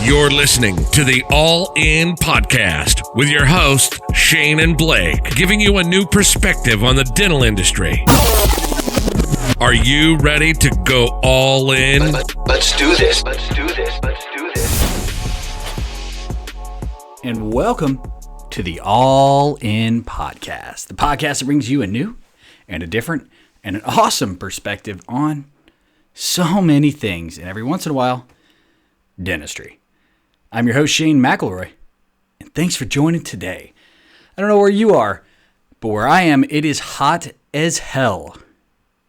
You're listening to the All In Podcast with your hosts, Shane and Blake, giving you a new perspective on the dental industry. Are you ready to go all in? Let's do this. And welcome to the All In Podcast, the podcast that brings you a new and a different and an awesome perspective on so many things, and every once in a while, dentistry. I'm your host, Shane McElroy, and thanks for joining today. I don't know where you are, but where I am, it is hot as hell.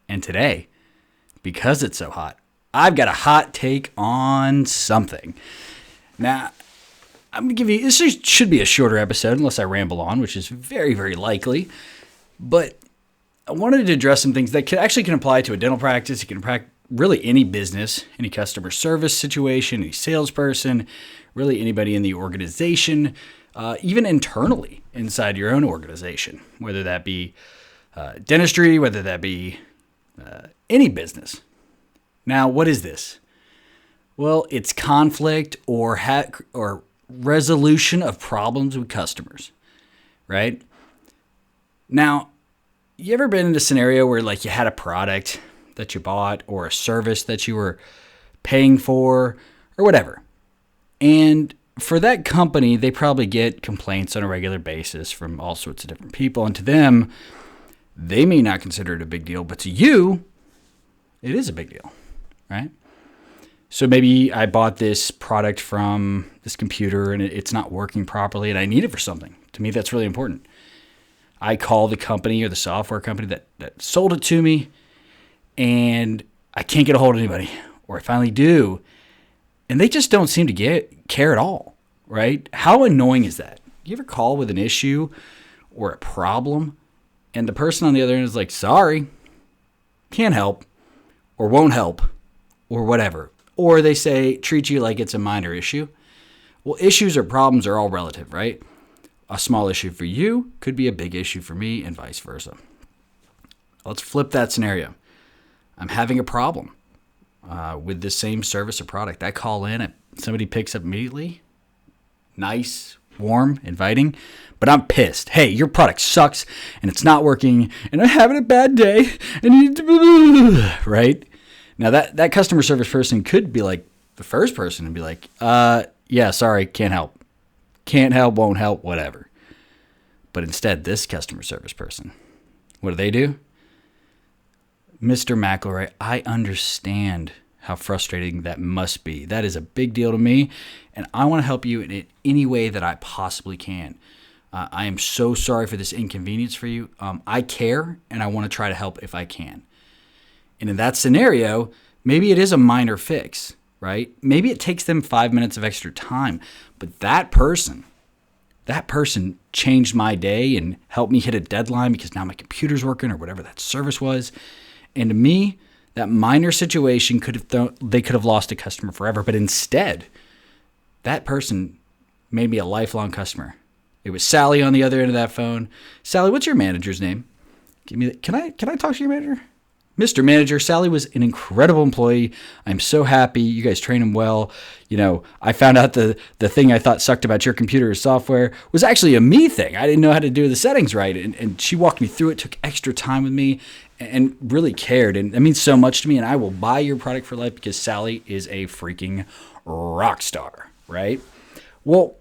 And today, because it's so hot, I've got a hot take on something. Now, I'm going to give you, this should be a shorter episode unless I ramble on, which is very, very likely. But I wanted to address some things that can apply to a dental practice. It can apply really any business, any customer service situation, any salesperson, really anybody in the organization, even internally inside your own organization, whether that be dentistry, whether that be any business. Now, what is this? Well, it's conflict or resolution of problems with customers, right? Now, you ever been in a scenario where like you had a product that you bought or a service that you were paying for or whatever, and for that company, they probably get complaints on a regular basis from all sorts of different people, and to them, they may not consider it a big deal, but to you, it is a big deal, right? So maybe I bought this product from this computer and it's not working properly and I need it for something. To me, that's really important. I call the company or the software company that sold it to me and I can't get a hold of anybody, or I finally do, and they just don't seem to care at all, right? How annoying is that? You ever call with an issue or a problem and the person on the other end is like, sorry, can't help, or won't help, or whatever. Or they say, treat you like it's a minor issue. Well, issues or problems are all relative, right? A small issue for you could be a big issue for me and vice versa. Let's flip that scenario. I'm having a problem with the same service or product. I call in, and somebody picks up immediately. Nice, warm, inviting, but I'm pissed. Hey, your product sucks and it's not working and I'm having a bad day and right? Now that customer service person could be like the first person and be like, yeah, sorry, can't help, won't help, whatever. But instead, this customer service person, what do? Mr. McElroy, I understand how frustrating that must be. That is a big deal to me, and I want to help you in any way that I possibly can. I am so sorry for this inconvenience for you. I care, and I want to try to help if I can. And in that scenario, maybe it is a minor fix, right? Maybe it takes them 5 minutes of extra time, but that person changed my day and helped me hit a deadline because now my computer's working or whatever that service was. And to me, that minor situation they could have lost a customer forever, but instead, that person made me a lifelong customer. It was Sally on the other end of that phone. Sally, what's your manager's name? Can I talk to your manager? Mr. Manager, Sally was an incredible employee. I'm so happy. You guys train him well. You know, I found out the thing I thought sucked about your computer or software was actually a me thing. I didn't know how to do the settings right. And she walked me through it, took extra time with me, and really cared. And that means so much to me. And I will buy your product for life because Sally is a freaking rock star, right? Well,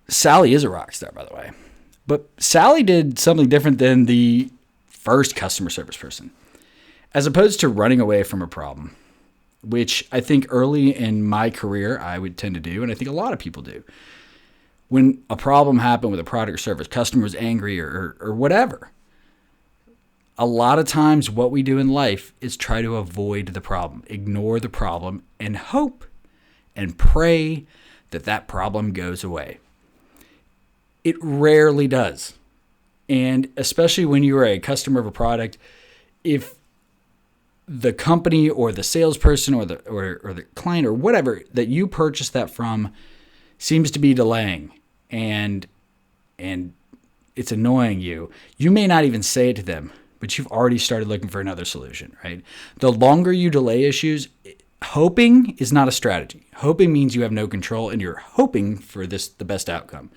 Sally is a rock star, by the way. But Sally did something different than the first customer service person. As opposed to running away from a problem, which I think early in my career I would tend to do, and I think a lot of people do. When a problem happened with a product or service, customer was angry or whatever, a lot of times what we do in life is try to avoid the problem, ignore the problem, and hope and pray that problem goes away. It rarely does. And especially when you are a customer of a product, if the company or the salesperson or the client or whatever that you purchased that from seems to be delaying and it's annoying you, you may not even say it to them, but you've already started looking for another solution, right? The longer you delay issues, hoping is not a strategy. Hoping means you have no control and you're hoping for the best outcome.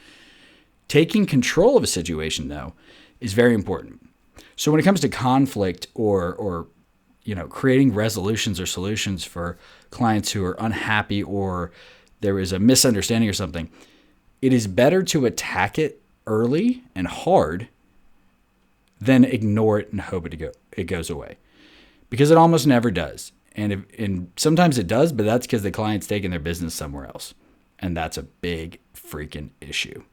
Taking control of a situation, though, is very important. So when it comes to conflict or creating resolutions or solutions for clients who are unhappy or there is a misunderstanding or something, it is better to attack it early and hard than ignore it and hope it goes away, because it almost never does. And sometimes it does, but that's because the client's taking their business somewhere else, and that's a big freaking issue.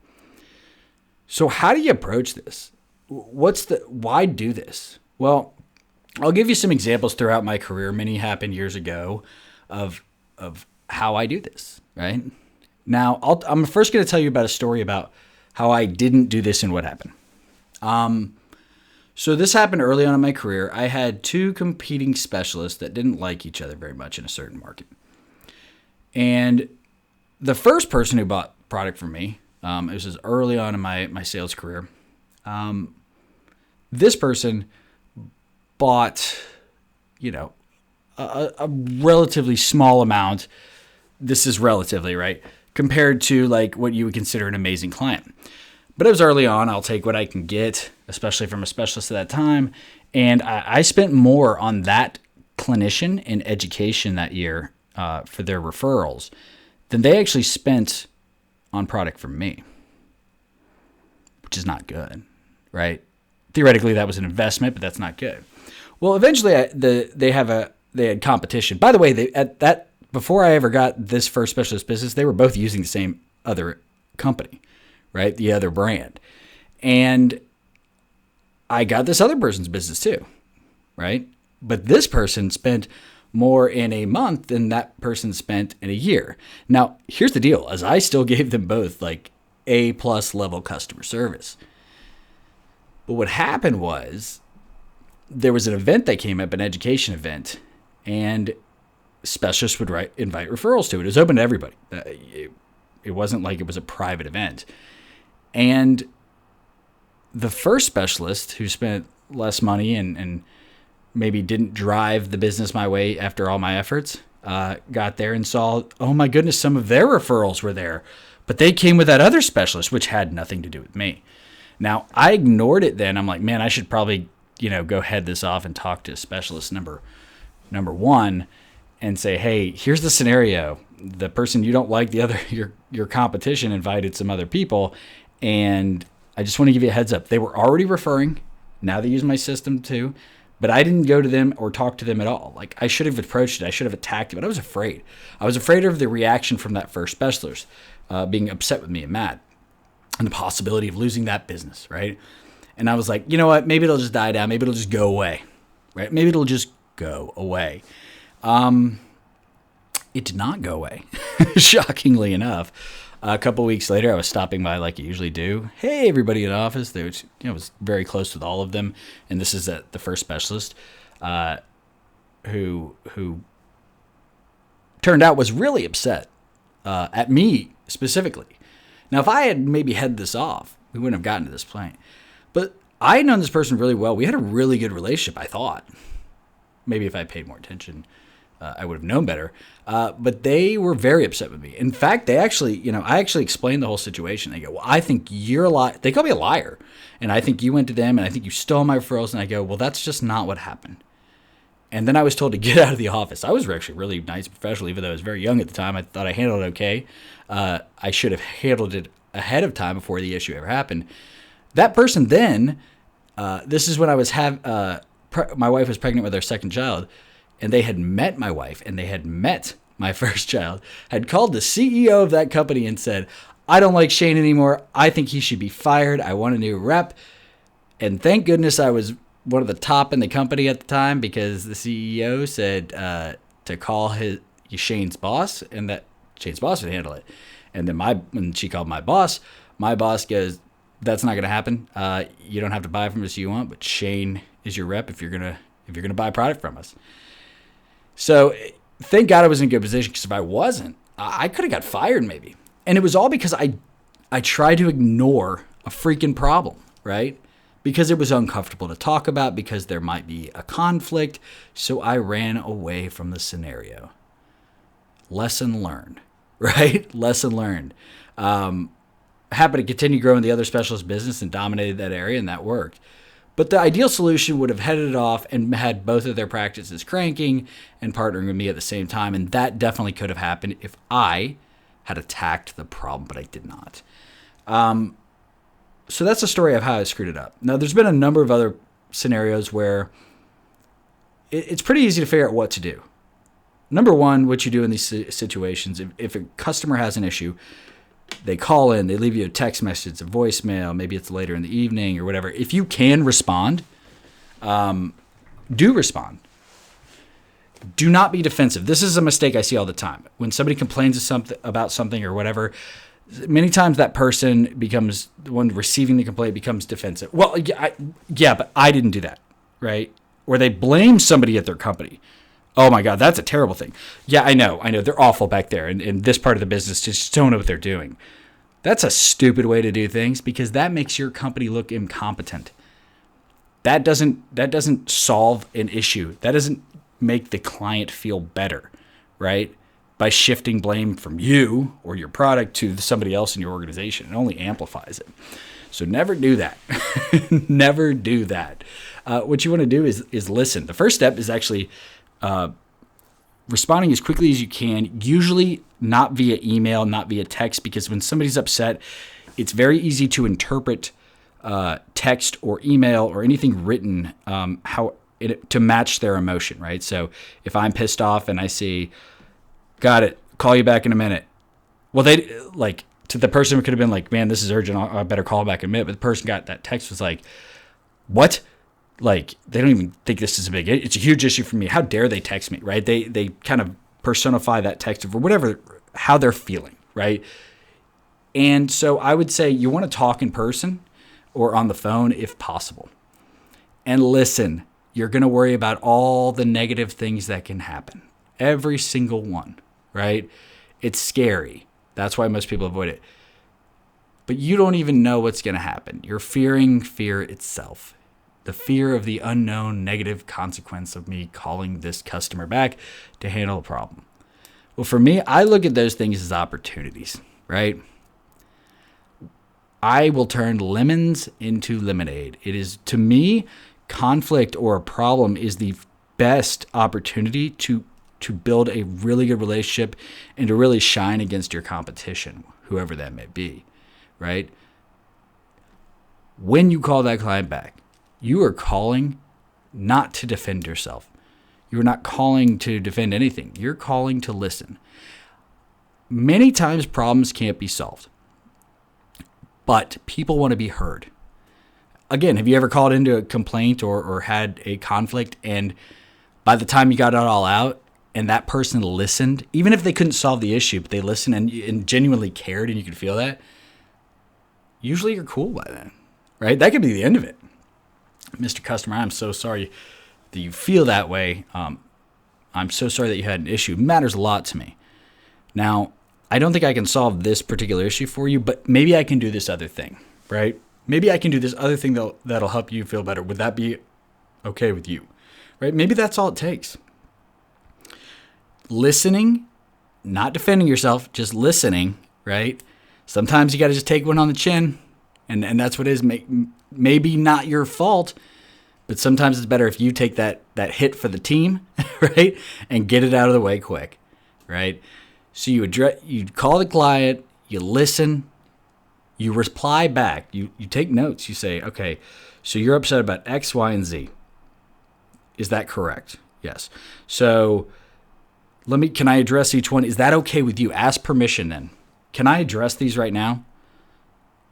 So how do you approach this? Why do this? Well, I'll give you some examples throughout my career. Many happened years ago of how I do this, right? Now, I'm first going to tell you about a story about how I didn't do this and what happened. So this happened early on in my career. I had two competing specialists that didn't like each other very much in a certain market. And the first person who bought product from me, it was just early on in my sales career, this person bought, a relatively small amount. This is relatively, right? Compared to like what you would consider an amazing client. But it was early on. I'll take what I can get, especially from a specialist at that time. And I spent more on that clinician and education that year for their referrals than they actually spent on product from me, which is not good, right? Theoretically, that was an investment, but that's not good. Well, eventually, they had competition. By the way, before I ever got this first specialist business, they were both using the same other company, right? The other brand. And I got this other person's business too, right? But this person spent more in a month than that person spent in a year. Now, here's the deal, as I still gave them both like A+ level customer service. But what happened was there was an event that came up, an education event, and specialists would invite referrals to it. It was open to everybody. It wasn't like it was a private event. And the first specialist who spent less money and maybe didn't drive the business my way after all my efforts, got there and saw, oh my goodness, some of their referrals were there. But they came with that other specialist, which had nothing to do with me. Now, I ignored it then. I'm like, man, I should probably, go head this off and talk to specialist number one and say, hey, here's the scenario. The person you don't like, your competition invited some other people, and I just want to give you a heads up. They were already referring. Now they use my system too, but I didn't go to them or talk to them at all. Like, I should have approached it. I should have attacked it, but I was afraid. I was afraid of the reaction from that first specialist being upset with me and mad, and the possibility of losing that business, right? And I was like, you know what? Maybe it'll just die down. Maybe it'll just go away, right? Maybe it'll just go away. It did not go away, shockingly enough. A couple weeks later, I was stopping by like you usually do. Hey, everybody in office. There was, was very close with all of them. And this is the first specialist who turned out was really upset at me specifically. Now, if I had maybe headed this off, we wouldn't have gotten to this point. But I had known this person really well. We had a really good relationship, I thought. Maybe if I paid more attention, I would have known better. But they were very upset with me. In fact, they actually, I actually explained the whole situation. They go, well, I think you're a liar. They call me a liar. And I think you went to them, and I think you stole my referrals. And I go, well, that's just not what happened. And then I was told to get out of the office. I was actually really nice and professional, even though I was very young at the time. I thought I handled it okay. I should have handled it ahead of time before the issue ever happened. That person then, this is when I was my wife was pregnant with our second child, and they had met my wife, and they had met my first child, had called the CEO of that company and said, I don't like Shane anymore. I think he should be fired. I want a new rep. And thank goodness I was one of the top in the company at the time, because the CEO said to call Shane's boss, and that Shane's boss would handle it. And then when she called my boss goes, that's not going to happen. You don't have to buy from us if you want, but Shane is your rep if you're gonna buy product from us. So thank God I was in a good position, because if I wasn't, I could have got fired maybe. And it was all because I tried to ignore a freaking problem, right? Because it was uncomfortable to talk about, because there might be a conflict. So I ran away from the scenario. Lesson learned, right? Lesson learned. Happened to continue growing the other specialist business and dominated that area, and that worked. But the ideal solution would have headed it off and had both of their practices cranking and partnering with me at the same time. And that definitely could have happened if I had attacked the problem, but I did not. So that's the story of how I screwed it up. Now, there's been a number of other scenarios where it's pretty easy to figure out what to do. Number one, what you do in these situations, if a customer has an issue, they call in, they leave you a text message, a voicemail, maybe it's later in the evening or whatever. If you can respond, do respond. Do not be defensive. This is a mistake I see all the time. When somebody complains about something or whatever, many times that person becomes the one receiving the complaint becomes defensive. Well, yeah, but I didn't do that, right? Or they blame somebody at their company. Oh my God, that's a terrible thing. Yeah, I know. They're awful back there. And this part of the business just don't know what they're doing. That's a stupid way to do things because that makes your company look incompetent. That doesn't solve an issue. That doesn't make the client feel better, right? By shifting blame from you or your product to somebody else in your organization. It only amplifies it. So never do that. Never do that. What you want to do is listen. The first step is actually responding as quickly as you can, usually not via email, not via text, because when somebody's upset, it's very easy to interpret text or email or anything written to match their emotion, right? So if I'm pissed off and I see, got it, call you back in a minute. Well, to the person who could have been like, man, this is urgent, I better call back in a minute. But the person got that text was like, what? Like, they don't even think this is it's a huge issue for me. How dare they text me, right? They kind of personify that text or whatever, how they're feeling, right? And so I would say you want to talk in person or on the phone if possible. And listen, you're going to worry about all the negative things that can happen. Every single one, right? It's scary. That's why most people avoid it. But you don't even know what's going to happen. You're fearing fear itself. The fear of the unknown negative consequence of me calling this customer back to handle a problem. Well, for me, I look at those things as opportunities, right? I will turn lemons into lemonade. It is, to me, conflict or a problem is the best opportunity to build a really good relationship and to really shine against your competition, whoever that may be, right? When you call that client back, you are calling not to defend yourself. You're not calling to defend anything. You're calling to listen. Many times problems can't be solved, but people want to be heard. Again, have you ever called into a complaint or had a conflict and by the time you got it all out and that person listened, even if they couldn't solve the issue, but they listened and genuinely cared and you could feel that, usually you're cool by then, right? That could be the end of it. Mr. Customer, I'm so sorry that you feel that way. I'm so sorry that you had an issue. It matters a lot to me. Now, I don't think I can solve this particular issue for you, but maybe I can do this other thing, right? Maybe I can do this other thing that'll help you feel better. Would that be okay with you, right? Maybe that's all it takes. Listening, not defending yourself, just listening, right? Sometimes you got to just take one on the chin, and that's what it is. Maybe not your fault, but sometimes it's better if you take that hit for the team, right? And get it out of the way quick, right? So you call the client, you listen, you reply back, you take notes. You say, okay, so you're upset about X, Y, and Z. Is that correct? Yes. So can I address each one? Is that okay with you? Ask permission then. Can I address these right now?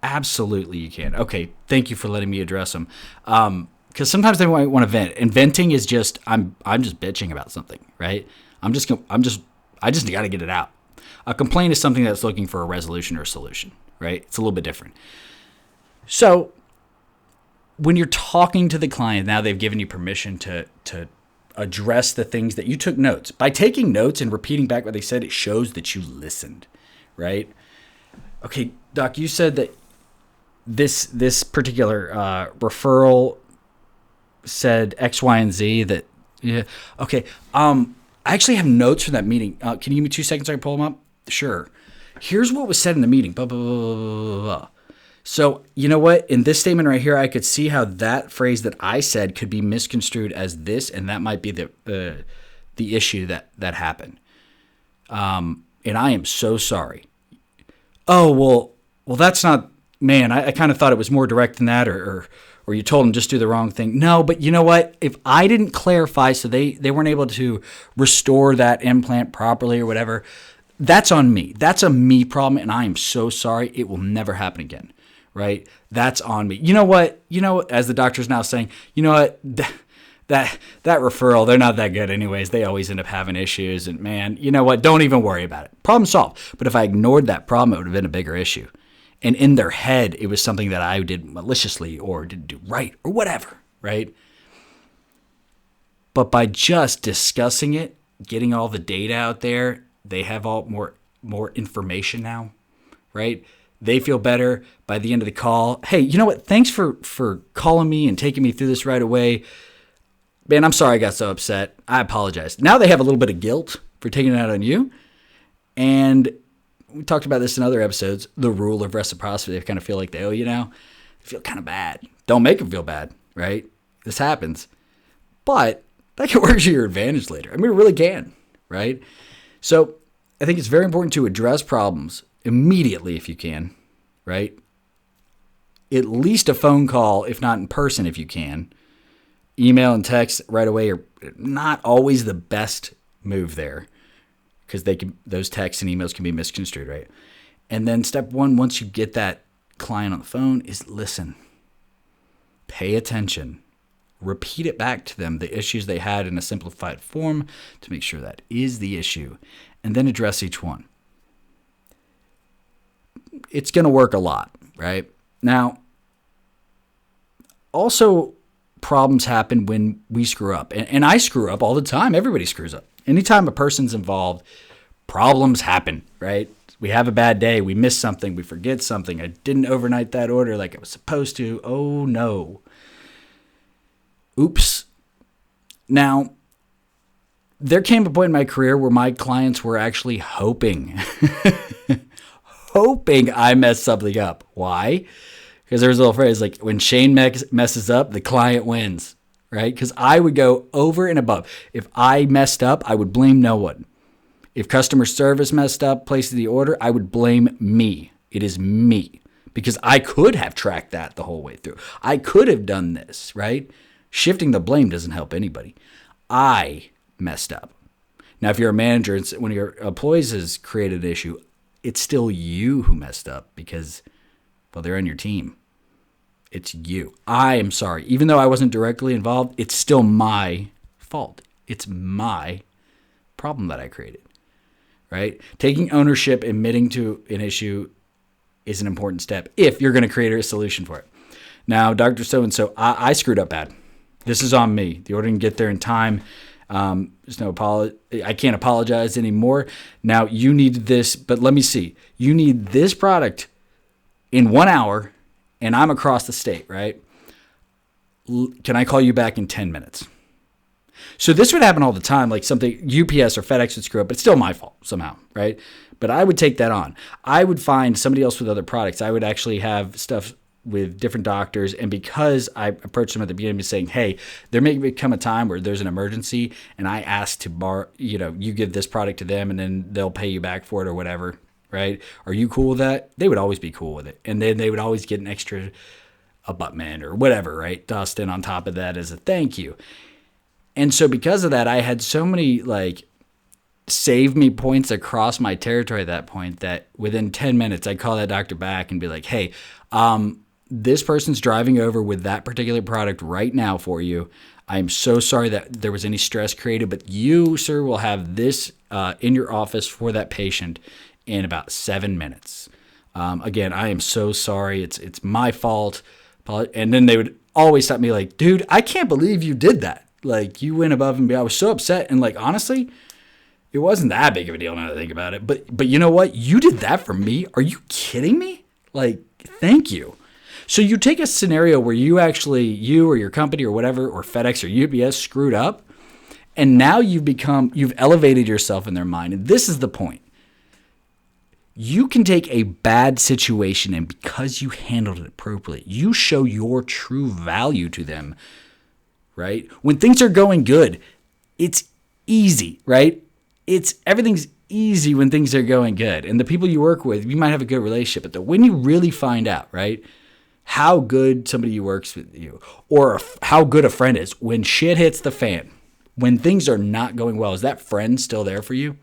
Absolutely you can. Okay, thank you for letting me address them. Because sometimes they might want to vent, and venting is just I'm just bitching about something, right? I just got to get it out. A complaint is something that's looking for a resolution or a solution, right? It's a little bit different. So when you're talking to the client, now they've given you permission to address the things that you took notes. By taking notes and repeating back what they said, it shows that you listened, right? Okay, Doc, you said that this particular referral said X, Y, and Z. That yeah. Okay. I actually have notes from that meeting. Can you give me 2 seconds so I can pull them up? Sure. Here's what was said in the meeting. Blah, blah, blah, blah, blah, blah. So, you know what? In this statement right here, I could see how that phrase that I said could be misconstrued as this, and that might be the issue that happened. And I am so sorry. Oh, well, that's not, man, I kind of thought it was more direct than that, or you told them just do the wrong thing. No, but you know what? If I didn't clarify so they weren't able to restore that implant properly or whatever, that's on me. That's a me problem, and I am so sorry. It will never happen again, right? That's on me. You know what? As the doctor's now saying, you know what? That referral, they're not that good anyways. They always end up having issues, and man, you know what? Don't even worry about it. Problem solved. But if I ignored that problem, it would have been a bigger issue. And in their head, it was something that I did maliciously or didn't do right or whatever, right? But by just discussing it, getting all the data out there, they have all more information now, right? They feel better by the end of the call. Hey, you know what? Thanks for calling me and taking me through this right away. Man, I'm sorry I got so upset. I apologize. Now they have a little bit of guilt for taking it out on you. And we talked about this in other episodes, the rule of reciprocity. They kind of feel like they owe you now. They feel kind of bad. Don't make them feel bad, right? This happens. But that can work to your advantage later. I mean, it really can, right? So I think it's very important to address problems immediately if you can, right? At least a phone call, if not in person if you can. Email and text right away are not always the best move there because those texts and emails can be misconstrued, right? And then step one, once you get that client on the phone, is listen. Pay attention. Repeat it back to them, the issues they had in a simplified form to make sure that is the issue, and then address each one. It's going to work a lot, right? Now, also, problems happen when we screw up. And I screw up all the time. Everybody screws up. Anytime a person's involved, problems happen, right? We have a bad day. We miss something. We forget something. I didn't overnight that order like I was supposed to. Oh, no. Oops. Now, there came a point in my career where my clients were actually hoping I messed something up. Why? Because there's a little phrase like, when Shane messes up, the client wins, right? Because I would go over and above. If I messed up, I would blame no one. If customer service messed up, placing the order, I would blame me. It is me. Because I could have tracked that the whole way through. I could have done this, right? Shifting the blame doesn't help anybody. I messed up. Now, if you're a manager and one of your employees has created an issue, it's still you who messed up because, well, they're on your team. It's you. I am sorry. Even though I wasn't directly involved, it's still my fault. It's my problem that I created, right? Taking ownership, admitting to an issue is an important step if you're going to create a solution for it. Now, Dr. So-and-so, I screwed up bad. This is on me. The order didn't get there in time. There's no apology. I can't apologize anymore. Now, you need this, but let me see. You need this product in 1 hour, and I'm across the state, right? Can I call you back in 10 minutes? So this would happen all the time, like something UPS or FedEx would screw up, but it's still my fault somehow, right? But I would take that on. I would find somebody else with other products. I would actually have stuff with different doctors, and because I approached them at the beginning saying, hey, there may become a time where there's an emergency, and I ask to you give this product to them, and then they'll pay you back for it or whatever, right? Are you cool with that? They would always be cool with it, and then they would always get an extra abutment or whatever, right? Dustin on top of that as a thank you. And so because of that, I had so many save me points across my territory at that point that within 10 minutes, I'd call that doctor back and be like, hey, this person's driving over with that particular product right now for you. I'm so sorry that there was any stress created, but you, sir, will have this in your office for that patient in about 7 minutes. Again, I am so sorry. It's my fault. And then they would always stop me like, dude, I can't believe you did that. Like, you went above and beyond. I was so upset. And honestly, it wasn't that big of a deal now that I think about it. But you know what? You did that for me? Are you kidding me? Thank you. So you take a scenario where you or your company or whatever, or FedEx or UPS screwed up, And now you've elevated yourself in their mind. And this is the point. You can take a bad situation, and because you handled it appropriately, you show your true value to them, right? When things are going good, it's easy, right? Everything's easy when things are going good. And the people you work with, you might have a good relationship, but when you really find out, right, how good somebody works with you, or how good a friend is, when shit hits the fan, when things are not going well, is that friend still there for you?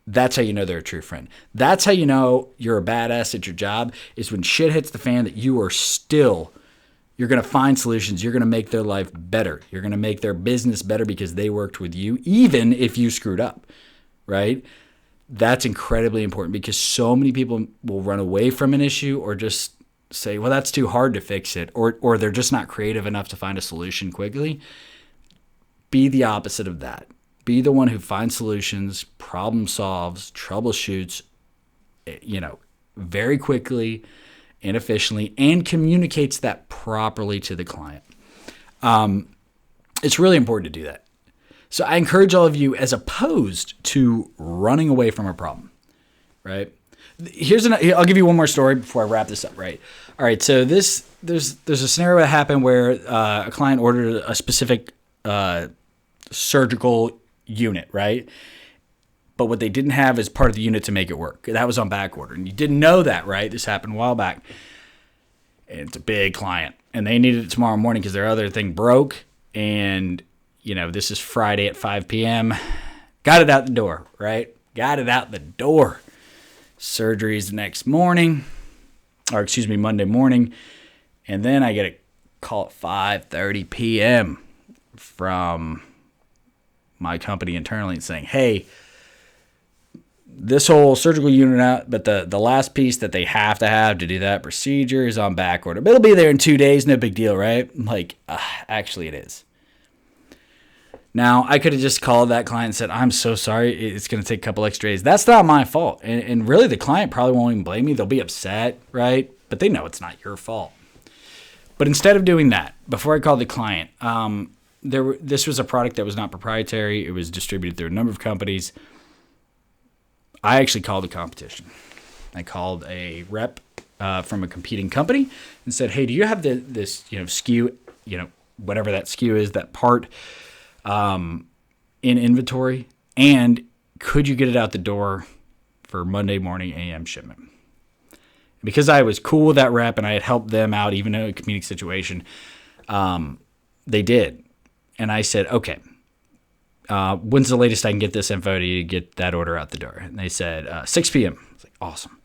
That's how you know they're a true friend. That's how you know you're a badass at your job, is when shit hits the fan, that you're going to find solutions. You're going to make their life better. You're going to make their business better because they worked with you, even if you screwed up, right? That's incredibly important, because so many people will run away from an issue, or just say, well, that's too hard to fix it, or they're just not creative enough to find a solution quickly. Be the opposite of that. Be the one who finds solutions, problem solves, troubleshoots, very quickly and efficiently, and communicates that properly to the client. It's really important to do that. So I encourage all of you, as opposed to running away from a problem, right? I'll give you one more story before I wrap this up, right? All right, so there's a scenario that happened where a client ordered a specific surgical unit, right? But what they didn't have is part of the unit to make it work. That was on back order. And you didn't know that, right? This happened a while back. And it's a big client. And they needed it tomorrow morning because their other thing broke. And, this is Friday at 5 p.m. Got it out the door, right? Got it out the door. Surgery's the next morning. Monday morning. And then I get a call at 5:30 p.m. from my company internally saying, hey, this whole surgical unit out, but the last piece that they have to do that procedure is on back order. But it'll be there in 2 days, no big deal, right? I'm like, actually it is. Now, I could have just called that client and said, I'm so sorry, it's going to take a couple extra days. That's not my fault. And really, the client probably won't even blame me. They'll be upset, right? But they know it's not your fault. But instead of doing that, before I called the client, this was a product that was not proprietary. It was distributed through a number of companies. I actually called the competition. I called a rep from a competing company and said, hey, do you have this SKU, whatever that SKU is, that part in inventory? And could you get it out the door for Monday morning AM shipment? Because I was cool with that rep and I had helped them out, even in a comedic situation, they did. And I said, okay, when's the latest I can get this info to get that order out the door? And they said 6 p.m. I was like, awesome.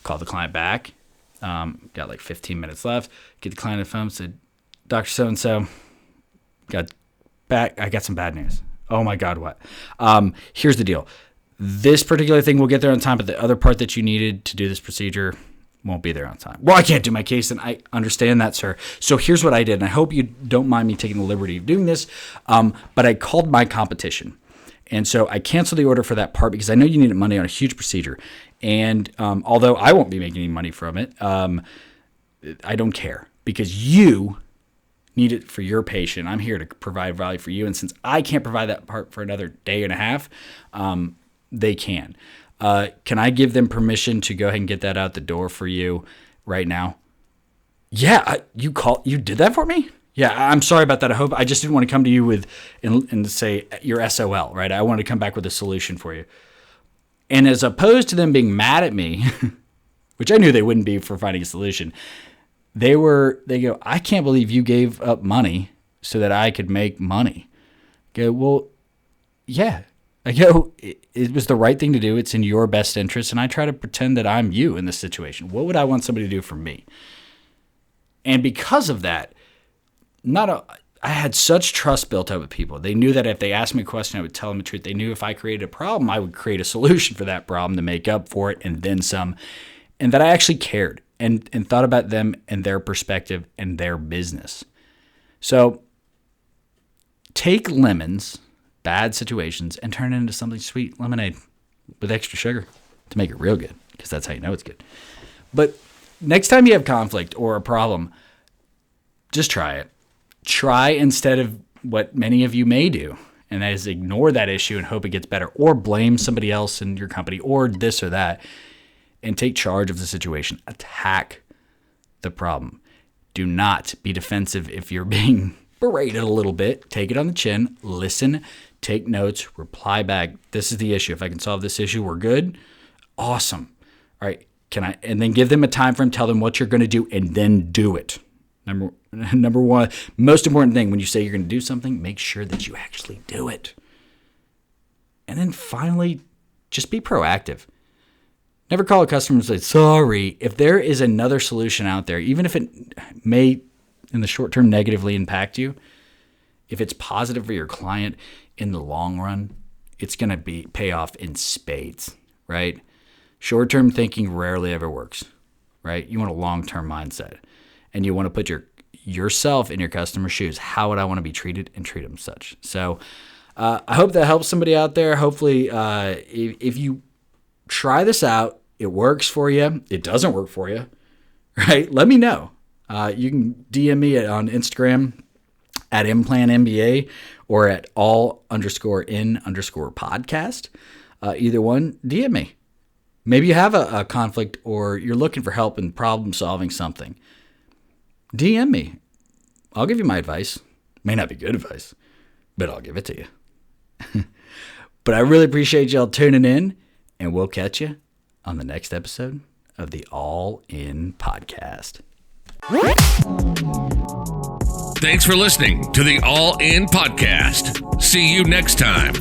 Called the client back. Got like 15 minutes left. Get the client on the phone. Said, Dr. So-and-so, I got some bad news. Oh my God, what? Here's the deal. This particular thing will get there on time, but the other part that you needed to do this procedure won't be there on time. Well, I can't do my case, and I understand that, sir. So here's what I did, and I hope you don't mind me taking the liberty of doing this, but I called my competition. And so I canceled the order for that part because I know you needed money on a huge procedure. And although I won't be making any money from it, I don't care because you need it for your patient. I'm here to provide value for you. And since I can't provide that part for another day and a half, they can. Can I give them permission to go ahead and get that out the door for you right now? Yeah, you did that for me? Yeah, I'm sorry about that. I just didn't want to come to you with and say you're SOL, right? I wanted to come back with a solution for you. And as opposed to them being mad at me, which I knew they wouldn't be for finding a solution, they go, I can't believe you gave up money so that I could make money. I go, well, yeah. I go, it was the right thing to do. It's in your best interest. And I try to pretend that I'm you in this situation. What would I want somebody to do for me? And because of that, I had such trust built up with people. They knew that if they asked me a question, I would tell them the truth. They knew if I created a problem, I would create a solution for that problem to make up for it and then some. And that I actually cared and thought about them and their perspective and their business. So take lemons, bad situations, and turn it into something sweet, lemonade with extra sugar to make it real good, because that's how you know it's good. But next time you have conflict or a problem, just try it. Try instead of what many of you may do, and that is ignore that issue and hope it gets better, or blame somebody else in your company or this or that, and take charge of the situation. Attack the problem. Do not be defensive if you're being berated a little bit. Take it on the chin, listen, take notes, reply back. This is the issue. If I can solve this issue, we're good. Awesome. All right. And then give them a time frame, tell them what you're going to do, and then do it. Number one, most important thing when you say you're going to do something, make sure that you actually do it. And then finally, just be proactive. Never call a customer and say, sorry. If there is another solution out there, even if it may in the short term negatively impact you, if it's positive for your client in the long run, it's going to pay off in spades, right? Short-term thinking rarely ever works, right? You want a long-term mindset, and you want to put yourself in your customer's shoes. How would I want to be treated, and treat them such? So I hope that helps somebody out there. Hopefully, if you try this out, it works for you. It doesn't work for you, right? Let me know. You can DM me on Instagram at implantmba or at all_in_podcast. Either one, DM me. Maybe you have a conflict or you're looking for help in problem solving something. DM me. I'll give you my advice. May not be good advice, but I'll give it to you. But I really appreciate y'all tuning in, and we'll catch you on the next episode of the All In Podcast. Thanks for listening to the All In Podcast. See you next time.